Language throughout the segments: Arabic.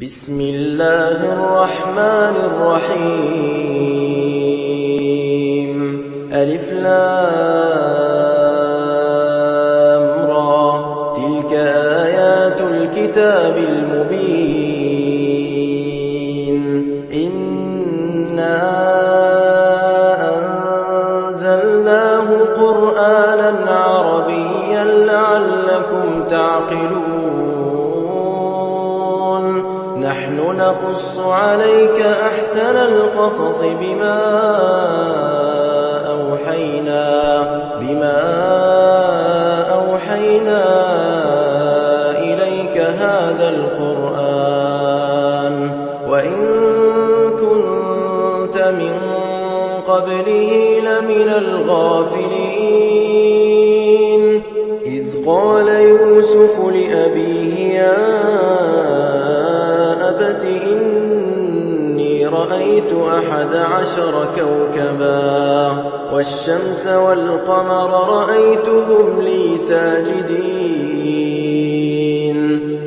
بسم الله الرحمن الرحيم. ألف لام را، تلك آيات الكتاب المبين. إنا أنزلناه قرآنا عربيا لعلكم تعقلون. نحن نقص عليك أحسن القصص بما أوحينا إليك هذا القرآن، وإن كنت من قبله لمن الغافلين. إذ قال يوسف لأبيه يا أبت إني رأيت 11 كوكبا والشمس والقمر رأيتهم لي ساجدين.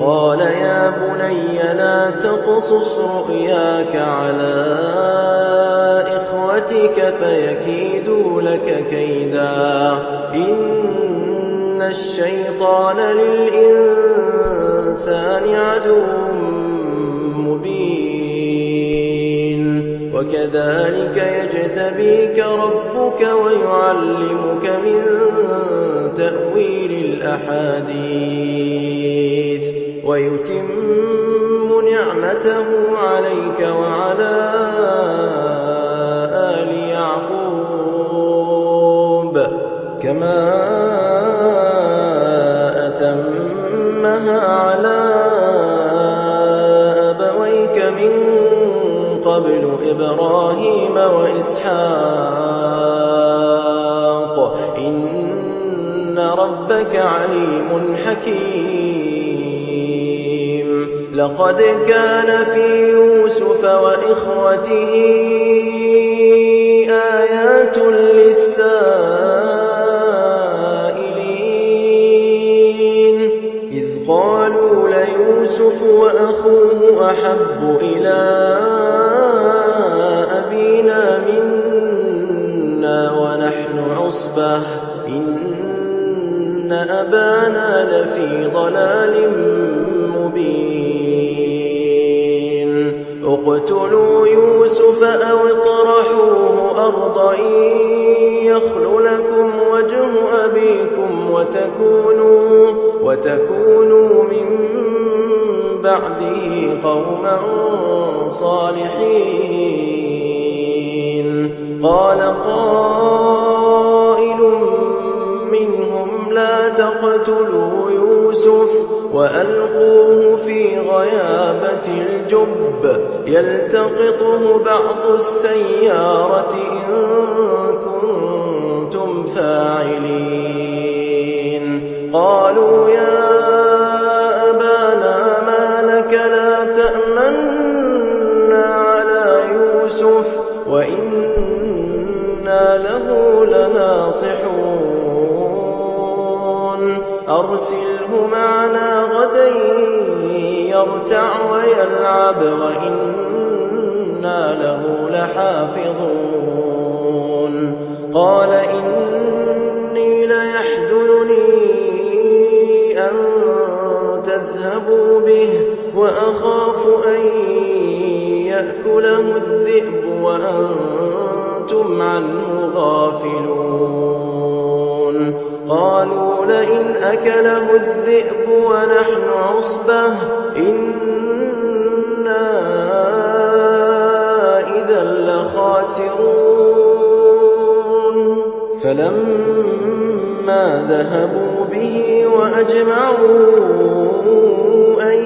قال يا بني لا تقصص رؤياك على إخوتك فيكيدوا لك كيدا، إن الشيطان للإنسان عدو مبين. وكذلك يجتبيك ربك ويعلمك من تأويل الأحاديث ويتم نعمته عليك وعلى آل يعقوب كما أتمها على أبويك من قبل إبراهيم وإسحاق إن ربك عليم حكيم. لقد كان في يوسف وإخوته آيات للسائلين، إذ قالوا ليوسف وأخوه أحب إلى أبينا منا ونحن عصبة إن أبانا لفي ضلال مبين. اقتلوا يوسف أو اطرحوه أرضا يخل لكم وجه أبيكم وتكونوا من بعده قوما صالحين. قال قائل منهم لا تقتلوا يوسف وألقوه في غيابة الجب يلتقطه بعض السيارة إن كنتم فاعلين. قالوا يا أبانا ما لك لا تأمنا على يوسف وإنا له لناصحون. أرسله معنا غدا يرتع ويلعب وإنا له لحافظون. قال إني ليحزنني أن تذهبوا به وأخاف أن يأكله الذئب وأنتم عنه غافلون. قالوا لئن أكله الذئب ونحن عصبة إنا إذا لخاسرون. فلما ذهبوا به وأجمعوا أن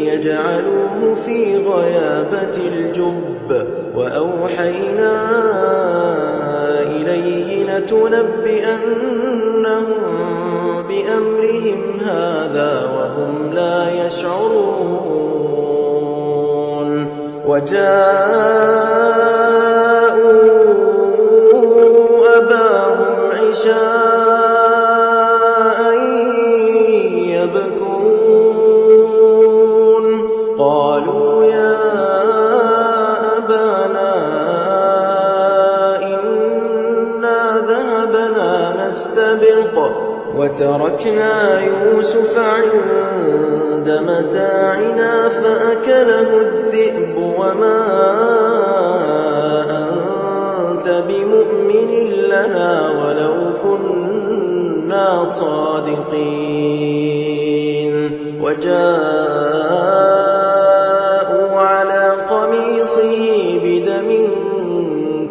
يجعلوه في غيابة الجب وأوحينا إليه لتنبئنهم بأمرهم هذا وهم لا يشعرون. وجاءوا أباهم عشاء يبكون. قالوا يا أبانا إنا ذهبنا نستبق وتركنا يوسف عند متاعنا فأكله الذئب وما أنت بمؤمن لنا ولو كنا صادقين وجاءوا على قميصه بدم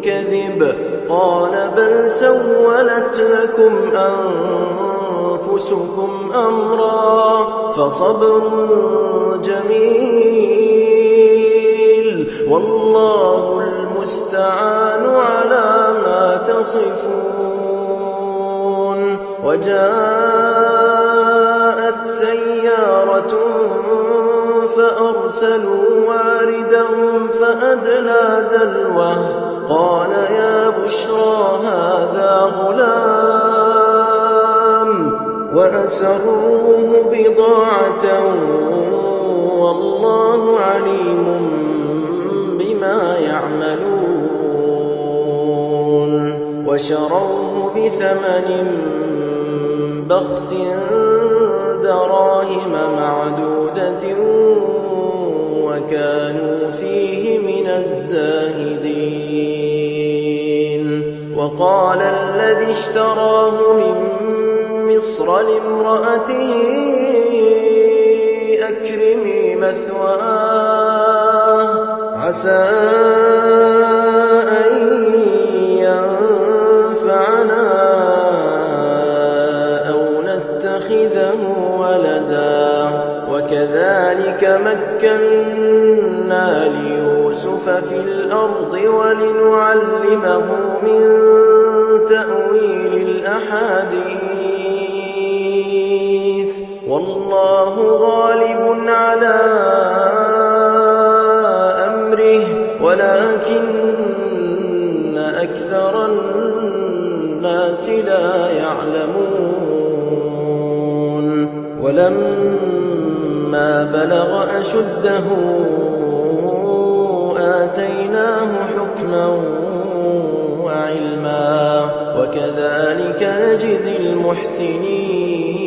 كذب قال بل سولت لكم أنفسكم أمرا فصبر جميل والله المستعان على ما تصفون وجاءت سيارة فأرسلوا واردهم فأدلى دلوه قال يا بشرى هذا غلام وأسروه بضاعة والله عليم بما يعملون وشروه بثمن بخس دراهم معدودة وكانوا فيه من الزاهدين وقال الذي اشتراه من مصر لامرأته أكرمي مثواه عسى أن ينفعنا أو نتخذه ولدا وكذلك مكنا ليوسف في الأرض ولنعلمه من تأويل الأحاديث والله غالب على أمره ولكن أكثر الناس لا يعلمون ولما بلغ أشده آتيناه حكما وعلما وكذلك نجزي المحسنين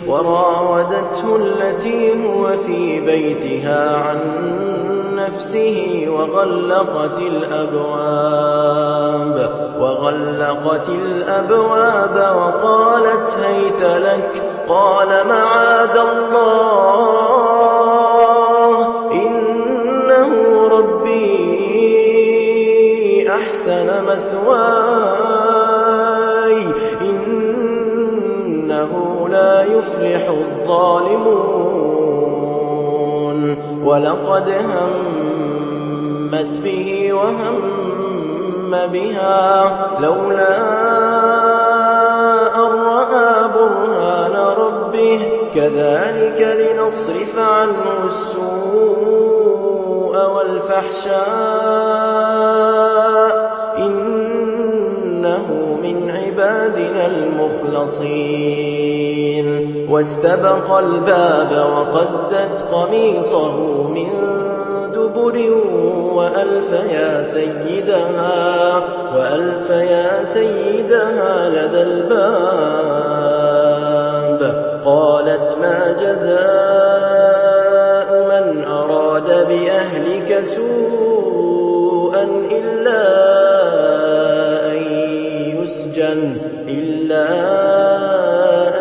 وراودته التي هو في بيتها عن نفسه وغلقت الأبواب وقالت هيت لك قال معاذ الله إنه ربي أحسن مثواي إنه لا يفلح الظالمون ولقد همت به وهم بها لولا أن رأى برهان ربه كذلك لنصرف عنه السوء والفحشاء إنه من عبادنا المخلصين واستبق الباب وقدت قميصه من دبر وألف يا سيدها لدى الباب قالت ما جزاء من أراد بأهلك سوءا إلا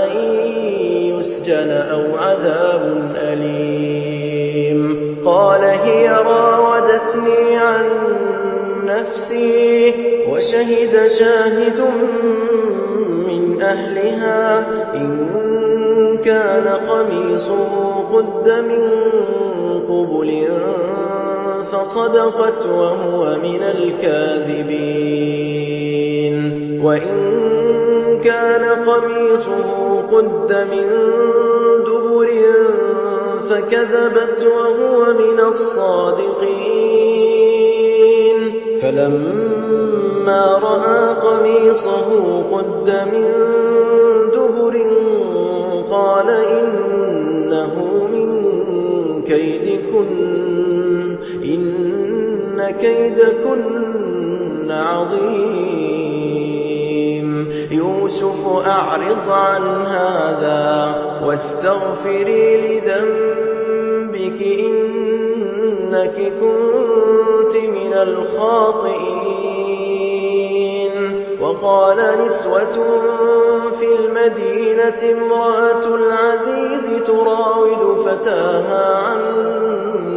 أن يسجن أو عذاب أليم قال هي راودتني عن نفسي وشهد شاهد من أهلها إن كان قميصه قد من قبل فصدقت وهو من الكاذبين وإن كان قميصه قد من دبر فكذبت وهو من الصادقين فلما رأى قميصه قد من دبر قال إنه من كيدكن إن كيدكن عظيم. يوسف أعرض عن هذا واستغفري لذنبك إنك كنت من الخاطئين. وقال نسوة في المدينة امرأة العزيز تراود فتاها عن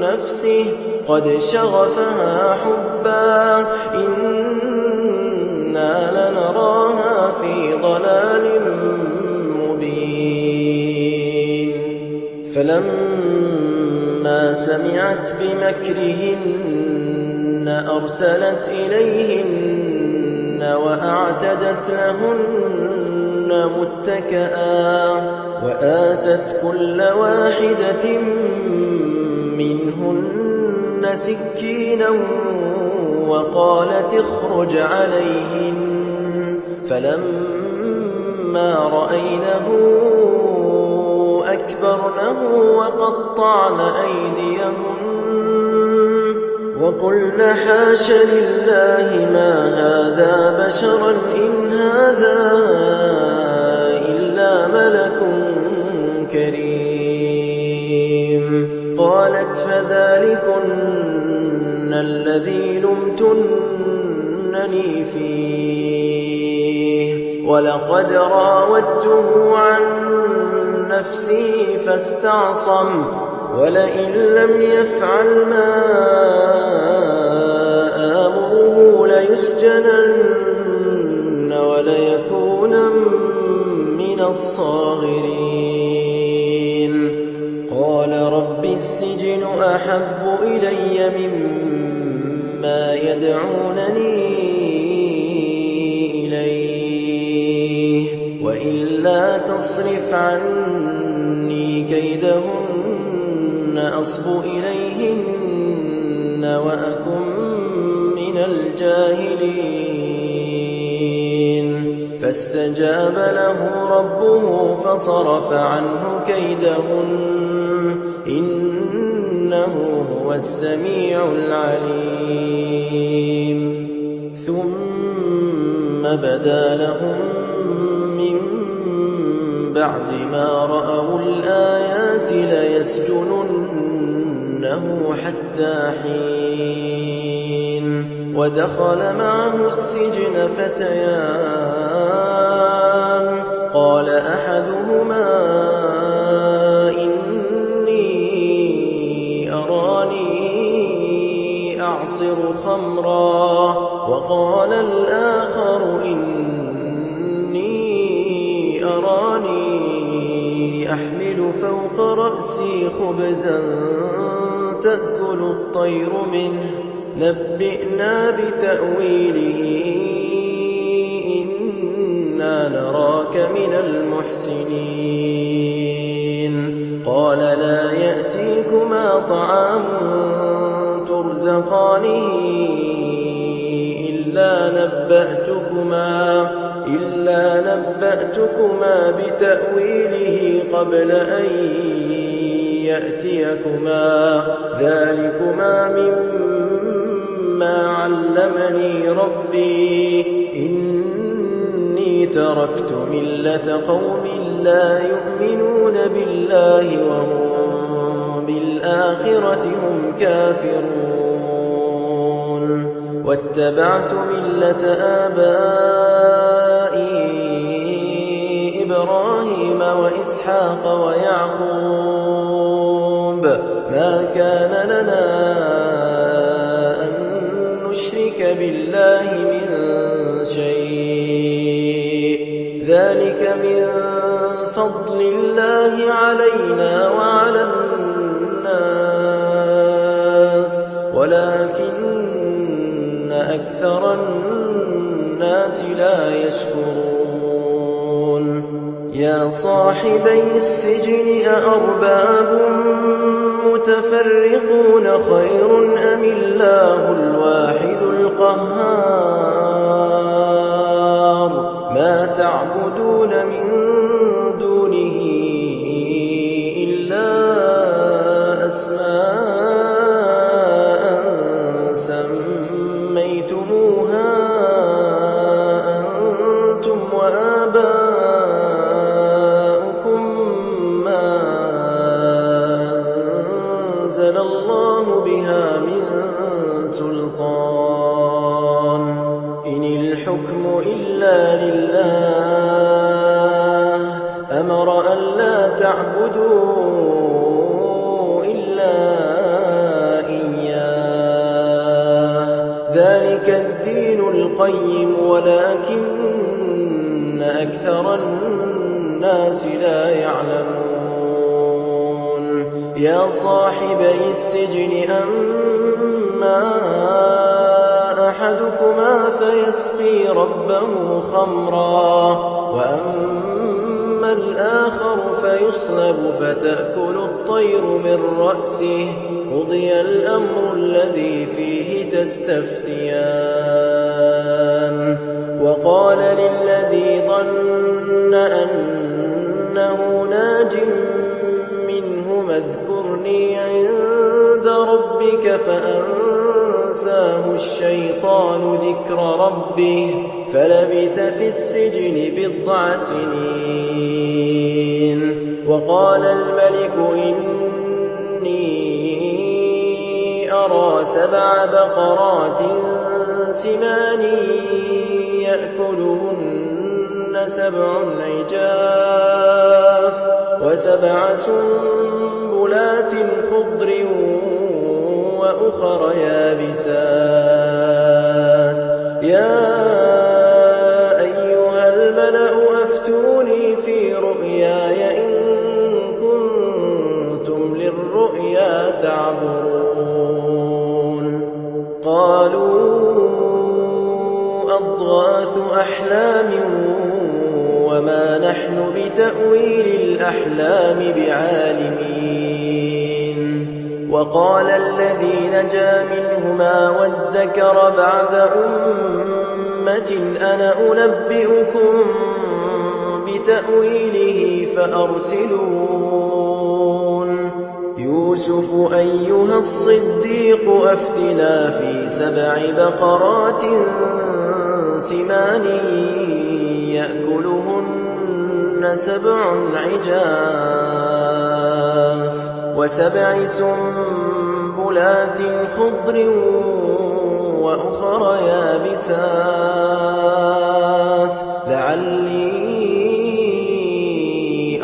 نفسه قد شغفها حبا إنا لنراها في ضلال مبين. فلما سمعت بمكرهن أرسلت إليهن وأعتدت لهن متكئا وآتت كل واحدة منهن سكينا وقالت اخرج عليهن. فلما رأينه أكبرنه وقطعن أيديهن وقلن حاش لله ما هذا بشرا إن هذا إلا ملك كريم. قالت فذلكن الذي لمتنني فيه ولقد راودته عن نفسه فاستعصم ولئن لم يفعل ما آمره ليسجنن وليكونن من الصاغرين. قال رب السجن أحب إلي مما يدعونني إليه وإلا تصرف عني كيدهن أصب إليهن وأكن من الجاهلين. فاستجاب له ربه فصرف عنه كيدهن إنه هو السميع العليم. ثم بدا لهم من بعد ما رأوا الآيات ليسجننه حتى حين. ودخل معه السجن فتيان قال أحدهما إني أراني أعصر خمرا وقال الآخر إني أراني أحمل فوق رأسي خبزا تأكل الطير منه نبئنا بتأويله إنا نراك من المحسنين. قال لا يأتيكما طعام ترزقانه إلا نبأتكما بتأويله قبل أن يأتيكما ذلكما مما علمني ربي إني تركت ملة قوم لا يؤمنون بالله وهم بالآخرة هم كافرون. واتبعت ملة آبائي إبراهيم وإسحاق ويعقوب ما كان لنا أن نشرك بالله من شيء ذلك من فضل الله علينا وعلى الناس ولكن أكثر الناس لا يشكرون. يا صاحبي السجن أأرباب متفرقون خير أم الله الواحد القهار. ما تعبدون من دونه إلا أسماء الله بها من سلطان إن الحكم إلا لله أمر أن لا تعبدوا إلا إياه ذلك الدين القيم ولكن أكثر الناس لا يعلمون يا صاحبي السجن أما أحدكما فيسقي ربه خمرا وأما الآخر فيصلب فتأكل الطير من رأسه قضي الأمر الذي فيه تستفتيان وقال للذي ظن أنه ناج منهما اذكرني عند ربك فأنساه الشيطان ذكر ربه فلبث في السجن بضع سنين وقال الملك إني أرى 7 بقرات سمان يأكلهن 7 عجاف و7 سنبلات خضر وأخر يابسات يا أيها الملأ أفتوني في رؤياي إن كنتم للرؤيا تعبرون قالوا أضغاث أحلام وما نحن بتأويل الأحلام بعالمين وقال الذي نجا منهما وادكر بعد أمة أنا أنبئكم بتأويله فأرسلون يوسف أيها الصديق أفتنا في 7 بقرات سمان يأكلهن 7 عجاف و7 سنبلات خضر وأخر يابسات لعلي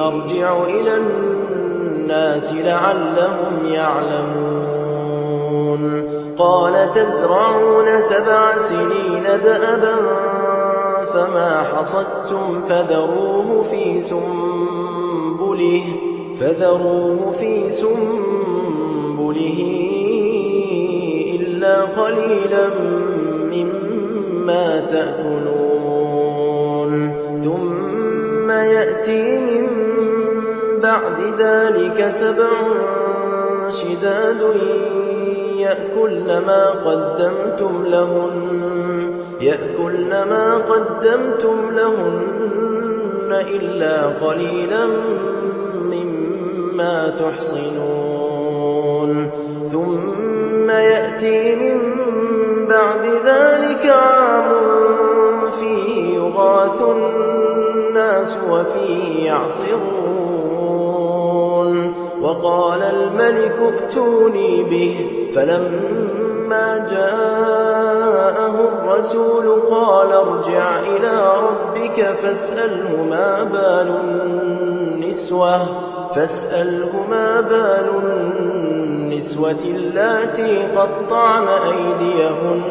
أرجع إلى الناس لعلهم يعلمون قال تزرعون 7 سنين دأبا فما حصدتم فذروه في سنبله إلا قليلا مما تأكلون ثم يأتي من بعد ذلك 7 شداد يأكلن ما قدمتم لهن إلا قليلا مما تحصنون ثم يأتي من بعد ذلك عام فيه يغاث الناس وفيه يعصرون وقال الملك ائتوني به فلما جاءه الرسول قال ارجع إلى ربك فاسأله ما بال النسوة اللاتي قطعن أيديهن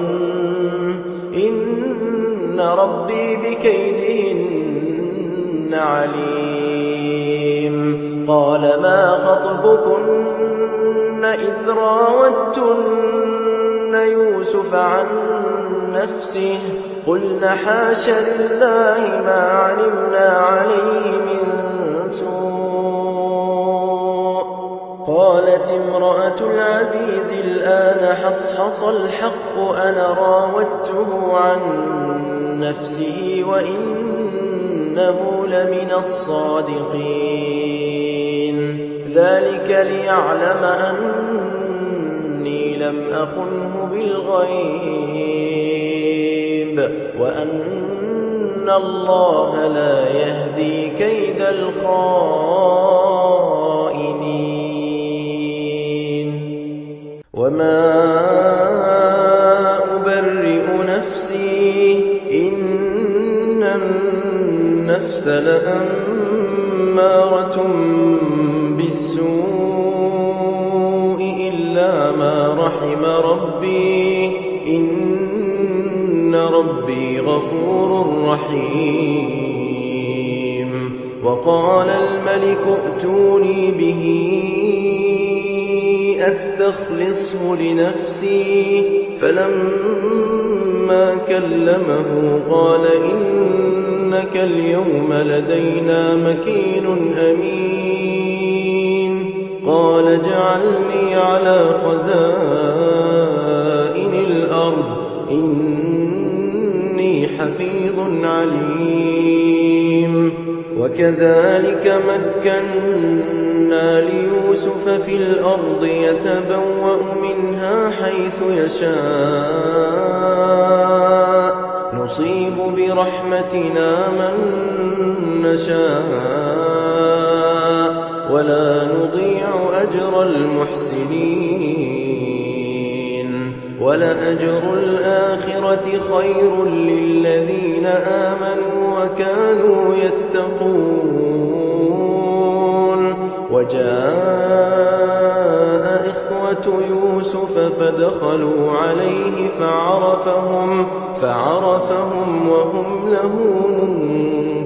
إن ربي بكيدهن عليم قال ما خطبكن إذ راوتن يوسف عن نفسه قلن حاش لله ما علمنا عليه من سوء قالت امرأة العزيز الآن حصحص الحق أنا راودته عن نفسه وإنه لمن الصادقين ذلك ليعلم أني لم أخنه بالغيب وأن الله لا يهدي كيد الخائنين وما أبرئ نفسي إن النفس لأمارة بالسوء إلا ما رحم ربي إن ربي غفور رحيم وقال الملك ائتوني به أستخلصه لنفسي فلما كلمه قال إنك اليوم لدينا مكين أمين قال اجعلني على خزائن الأرض إني حفيظ عليم وكذلك مكنا ليوسف في الأرض يتبوأ منها حيث يشاء نصيب برحمتنا من نشاء ولا نضيع أجر المحسنين ولأجر الآخرة خير للذين آمنوا وكانوا يتقون وجاء إخوة يوسف فدخلوا عليه فعرفهم وهم له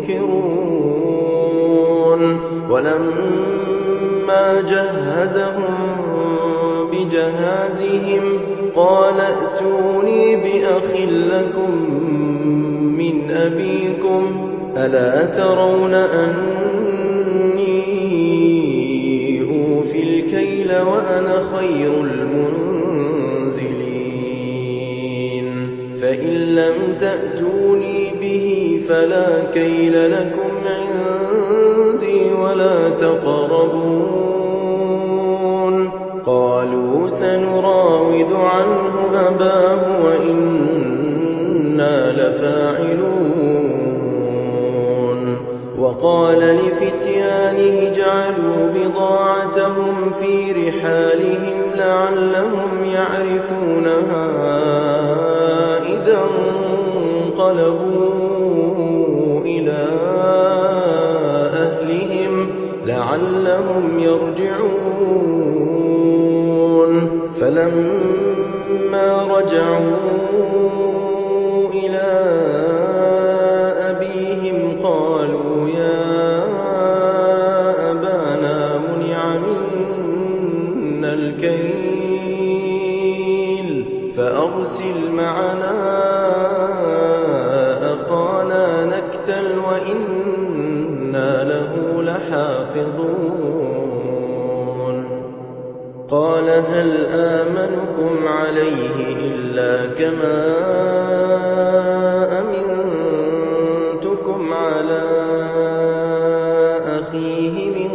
منكرون ولما جهزهم بجهازهم قال ائتوني بأخ لكم من أبيكم ألا ترون أني أوفي الكيل وأنا خير المنزلين فإن لم تأتوني به فلا كيل لكم عندي ولا تقربون قالوا سنراود عنه أباه وإنا لفاعلون وقال لفتيانه اجعلوا بضاعتهم في رحالهم لعلهم يعرفونها إذا انقلبوا إلى أهلهم لعلهم يرجعون فلما رجعوا إلى أبيهم قالوا يا أبانا منع منا الكيل فأرسل معنا أخانا نكتل وإنا له لحافظون قال هل آمنكم عليه إلا كما أمنتكم على أخيه من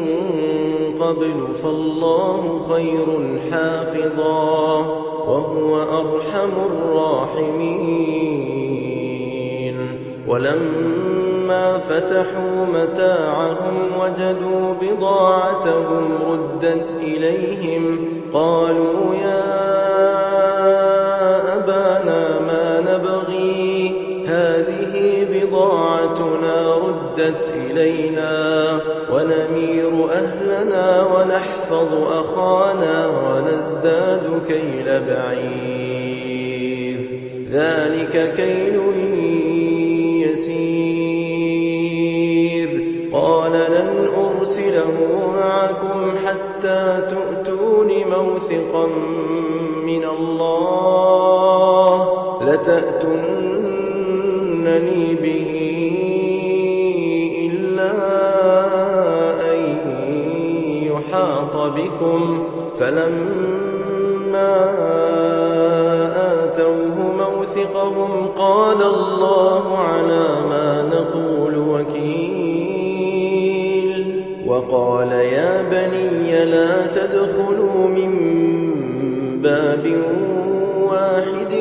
قبل فالله خير حافظا وهو أرحم الراحمين ولما فتحوا متاعهم وجدوا بضاعتهم ردت إليهم قالوا يا أبانا ما نبغي هذه بضاعتنا ردت إلينا ونمير أهلنا ونحفظ أخانا ونزداد كيل بعير ذلك كيل يسير قال لن أرسله معكم حتى تؤتون موثقا من الله لتأتونني به إلا أن يحاط بكم فلما آتوه موثقهم قال الله على ما نقول وكيل وقال يا بني لا تدخلوا من باب واحد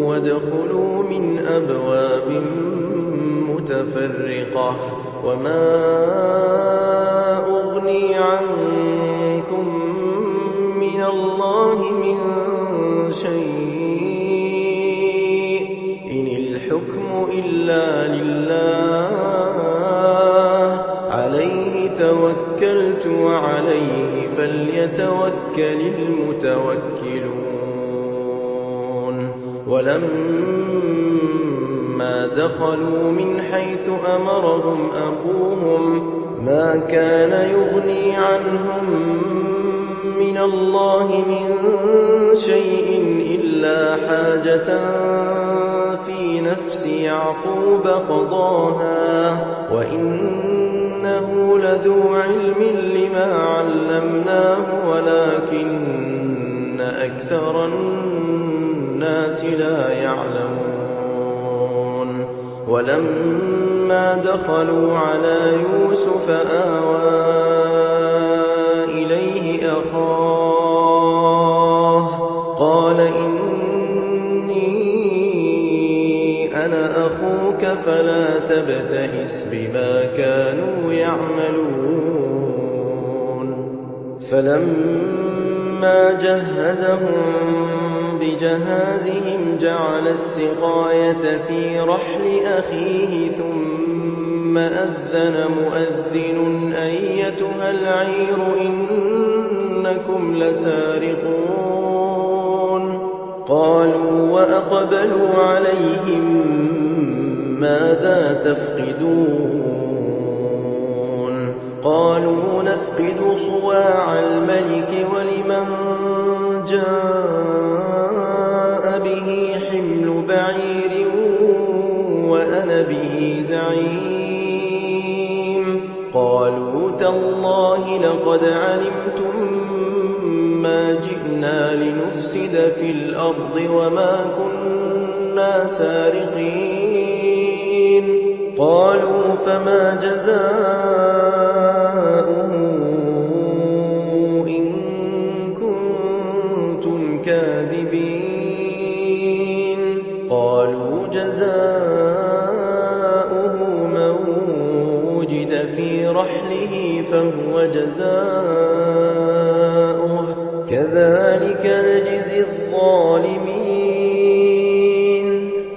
وادخلوا من أبواب متفرقة وما أغني عنكم من الله المتوكلون ولما دخلوا من حيث أمرهم أبوهم ما كان يغني عنهم من الله من شيء إلا حاجة في نفس يعقوب قضاها وإنه لذو علم لما علمناه ولكن أكثر الناس لا يعلمون ولما دخلوا على يوسف آوى إليه أخاه قال إني أنا أخوك فلا تبتئس بما كانوا يعملون فلما جهزهم بجهازهم جعل السقاية في رحل أخيه ثم أذن مؤذن أيتها العير إنكم لسارقون قالوا وأقبلوا عليهم ماذا تفقدون قالوا نفقد صواع الملك ولمن جاء به حمل بعير وأنا به زعيم قالوا تالله لقد علمتم ما جئنا لنفسد في الأرض وما كنا سارقين قالوا فما جزاؤه إن كنتم كاذبين قالوا جزاؤه من وجد في رحله فهو جزاؤه كذلك نجزي الظالمين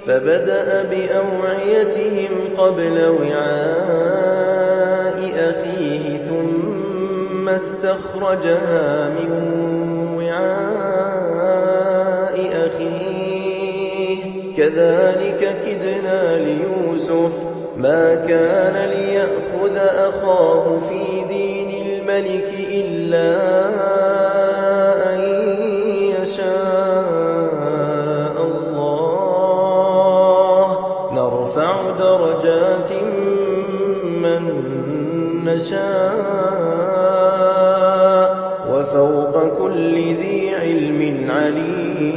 فبدأ بأوعيتهم قبل وعاء أخيه ثم استخرجها من وعاء أخيه كذلك كدنا ليوسف ما كان ليأخذ أخاه في دين الملك إلا أن يشاء الله نرفع درجات من نشاء وفوق كل ذي علم عليم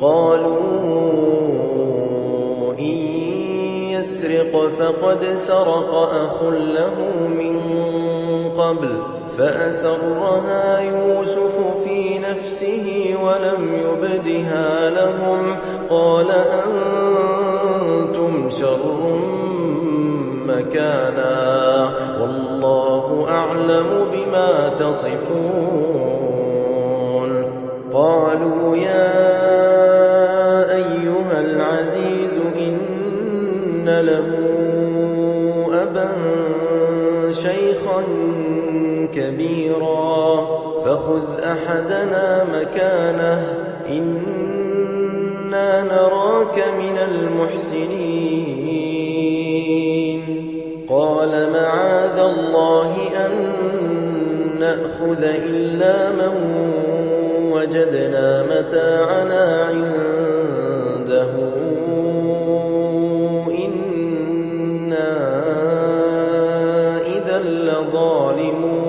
قالوا إن يسرق فقد سرق أخ له من قبل فأسرها يوسف في نفسه ولم يبدها لهم قال أنتم شر مكانا والله أعلم بما تصفون قالوا يا أيها العزيز إن له أبا شيخا كبيرا فخذ أحدنا مكانه إنا نراك من المحسنين قال معاذ الله أن نأخذ إلا من وجدنا متاعنا عنده إنا إذا لظالمون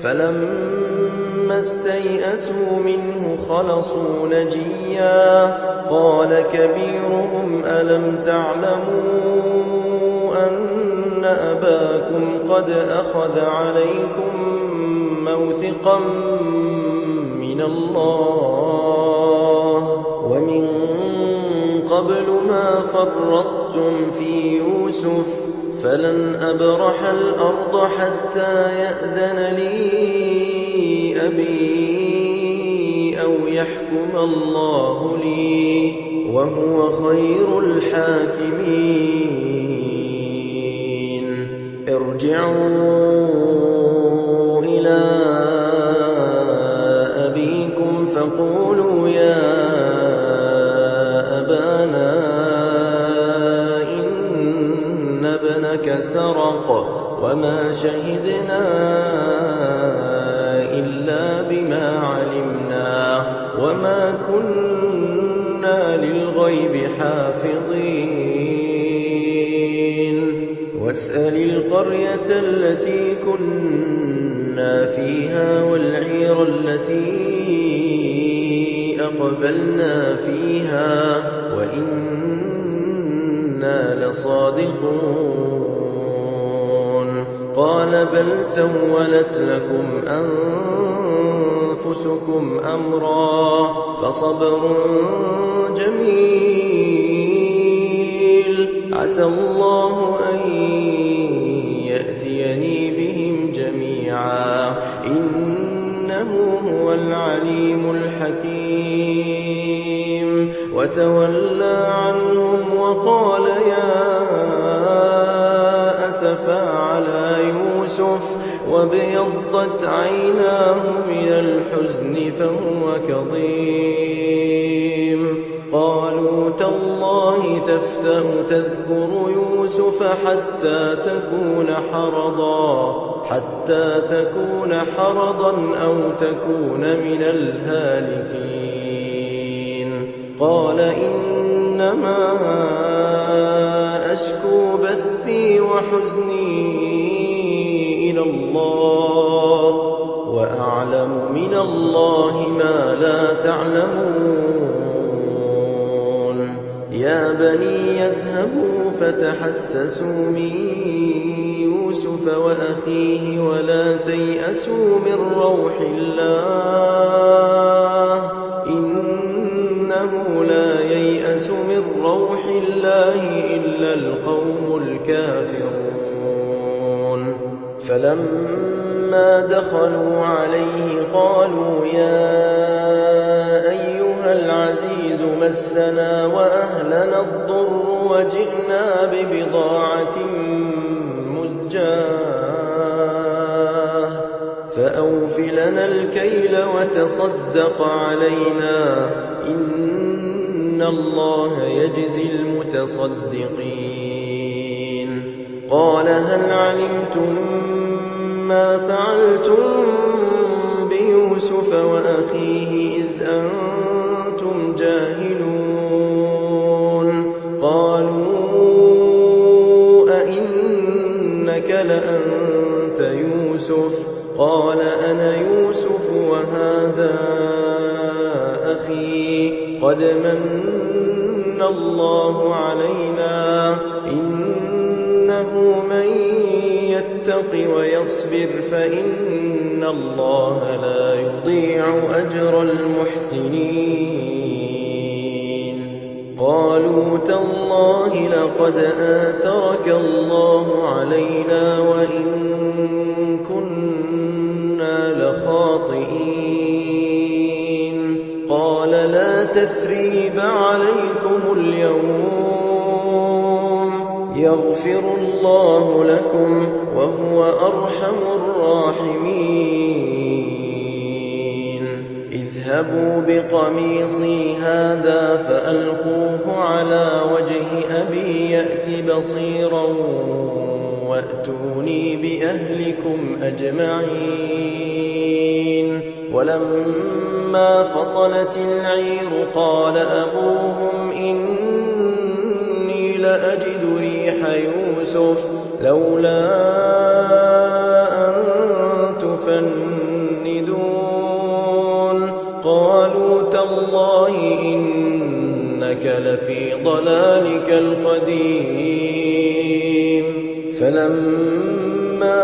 فلما استيئسوا منه خلصوا نجيا قال كبيرهم ألم تعلموا أن أباكم قد أخذ عليكم موثقا من الله ومن قبل ما فرطتم في يوسف فلن أبرح الأرض حتى يأذن لي أبي أو يحكم الله لي وهو خير الحاكمين ارجعوا صدق وما شهدنا إلا بما علمنا وما كنا للغيب حافظين واسأل القرية التي كنا فيها والعير التي أقبلنا فيها وإنا لصادقون قال بل سولت لكم أنفسكم أمرا فصبر جميل عسى الله أن يأتيني بهم جميعا إنه هو العليم الحكيم وتولى عنهم وقال يا أسفا على يوسف وابيضت عيناه من الحزن فهو كظيم قالوا تالله تفتأ تذكر يوسف حتى تكون حرضا أو تكون من الهالكين قال إنما أشكو بثي وحزني إلى الله وأعلم من الله ما لا تعلمون يا بني يذهبوا فتحسسوا من يوسف وأخيه ولا تيأسوا من روح الله إنه لا ييأس من روح الله إلا القوم الكافرون فلما دخلوا عليه قالوا يا أيها العزيز مسنا وأهلنا الضر وجئنا ببضاعة مزجاة فأوف لنا الكيل وتصدق علينا إن الله يجزي المتصدقين قال هل علمتم ما فعلتم بيوسف وأخيه إذ أنتم جاهلون قالوا أئنك لأنت يوسف قال أنا يوسف وهذا أخي قد من الله علينا إنه من يتق ويصبر فإن الله لا يضيع أجر المحسنين قالوا تالله لقد آثرك الله علينا وإن كنا لخاطئين قال لا تثريب عليكم اليوم يغفر الله لكم وهو أرحم الراحمين اذهبوا بقميصي هذا فألقوه على وجه أبي يأت بصيرا وأتوني بأهلكم أجمعين ولما فصلت العير قال أبوهم إني لأجد ريح يوسف لولا أن تفندون قالوا تالله إنك لفي ضلالك القديم فلما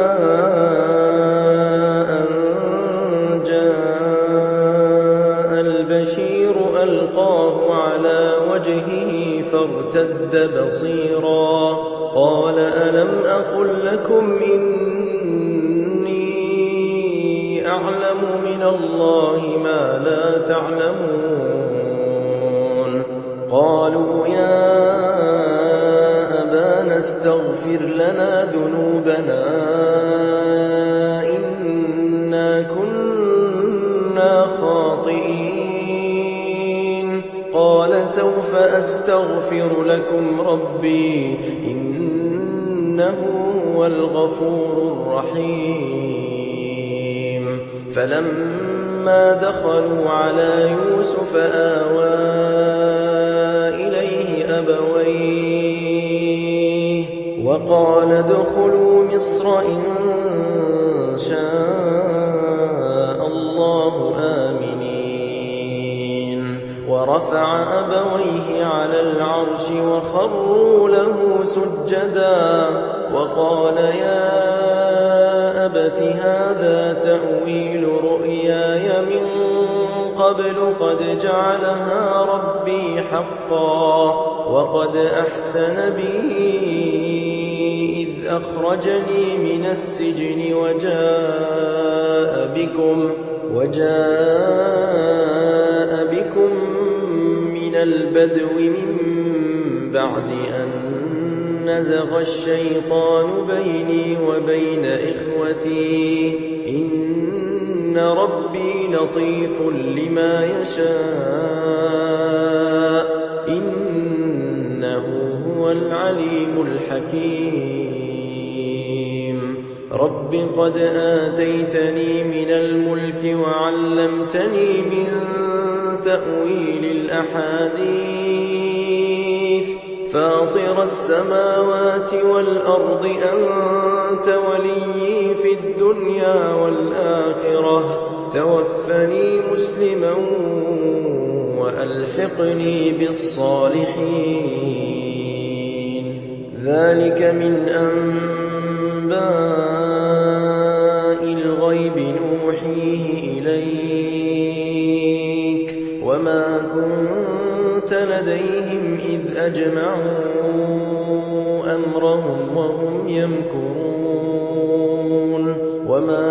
أن جاء البشير ألقاه على وجهه فارتد بصيرا قال ألم أقل لكم إني أعلم من الله ما لا تعلمون قالوا يا أبانا استغفر لنا ذنوبنا إنا كنا خاطئين قال سوف أستغفر لكم ربي إنه هو الغفور الرحيم. فلما دخلوا على يوسف آوى إليه أبويه وقال ادخلوا مصر إن شاء الله آمنين. ورفع أبويه على العرش وخروا له سجدا وقال يا أبت هذا تأويل رؤياي من قبل قد جعلها ربي حقا وقد أحسن بي إذ أخرجني من السجن وجاء بكم من البدو من بعد أن نزغ الشيطان بيني وبين إخوتي إن ربي لطيف لما يشاء إنه هو العليم الحكيم. رب قد آتيتني من الملك وعلمتني من تأويل الأحاديث فاطر السماوات والأرض أنت وليي في الدنيا والآخرة توفني مسلما وألحقني بالصالحين. ذلك من أنباء الغيب نوحيه إليك وما كنت لديهم إذ أجمعوا أمرهم وهم يمكرون وما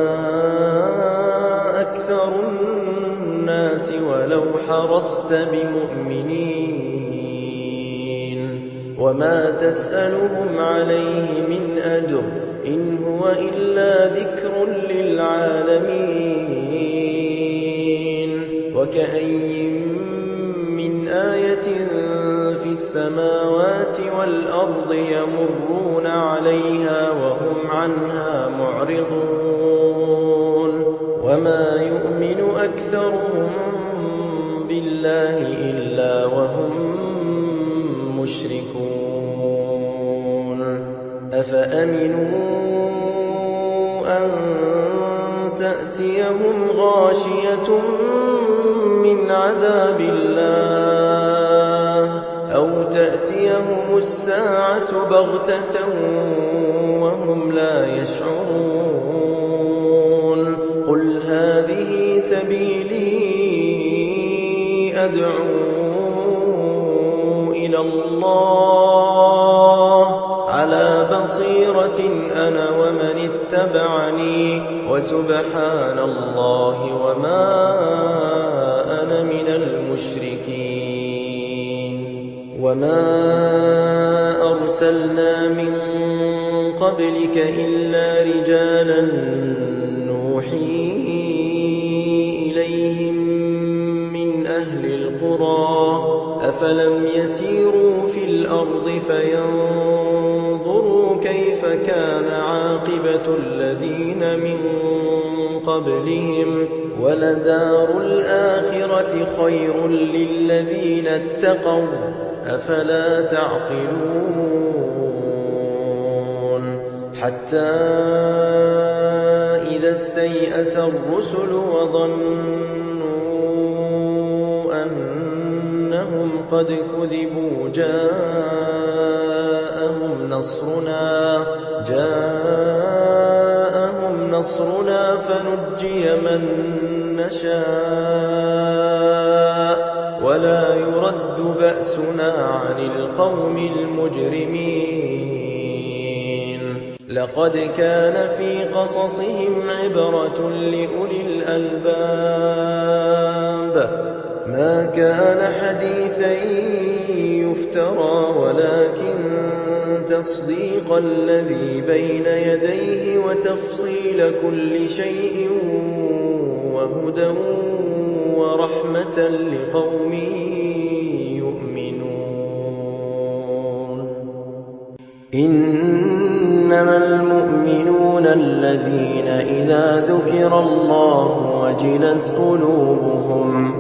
أكثر الناس ولو حرصت بمؤمنين وما تسألهم عليه من أجر إن هو إلا ذكر للعالمين. وكأين من آية في السماوات والأرض يمرون عليها وهم عنها معرضون وما يؤمن أكثرهم بالله إلا وهم مشركون. أفأمنوا أن تأتيهم غاشية من عذاب الله أو تأتيهم الساعة بغتة وهم لا يشعرون. قل هذه سبيلي أدعو إلى الله على بصيرة أنا ومن اتبعني وسبحان الله وما أنا من المشركين. وما أرسلنا من قبلك إلا رجالا نوحي إليهم من أهل القرى أفلم يسيروا في الأرض فينظروا كيف كان عاقبة الذين من قبلهم ولدار الآخرة خير للذين اتقوا أفلا تعقلون. حتى إذا استيأس الرسل وظنوا أنهم قد كذبوا جاءهم نصرنا فنجي من نشاء ولا يرد بأسنا عن القوم المجرمين. لقد كان في قصصهم عبرة لأولي الألباب ما كان حديثا يفترى ولكن تصديق الذي بين يديه وتفصيل كل شيء وهدى ورحمة لقوم يؤمنون. إن إنما المؤمنون الذين إذا ذكر الله وجلت قلوبهم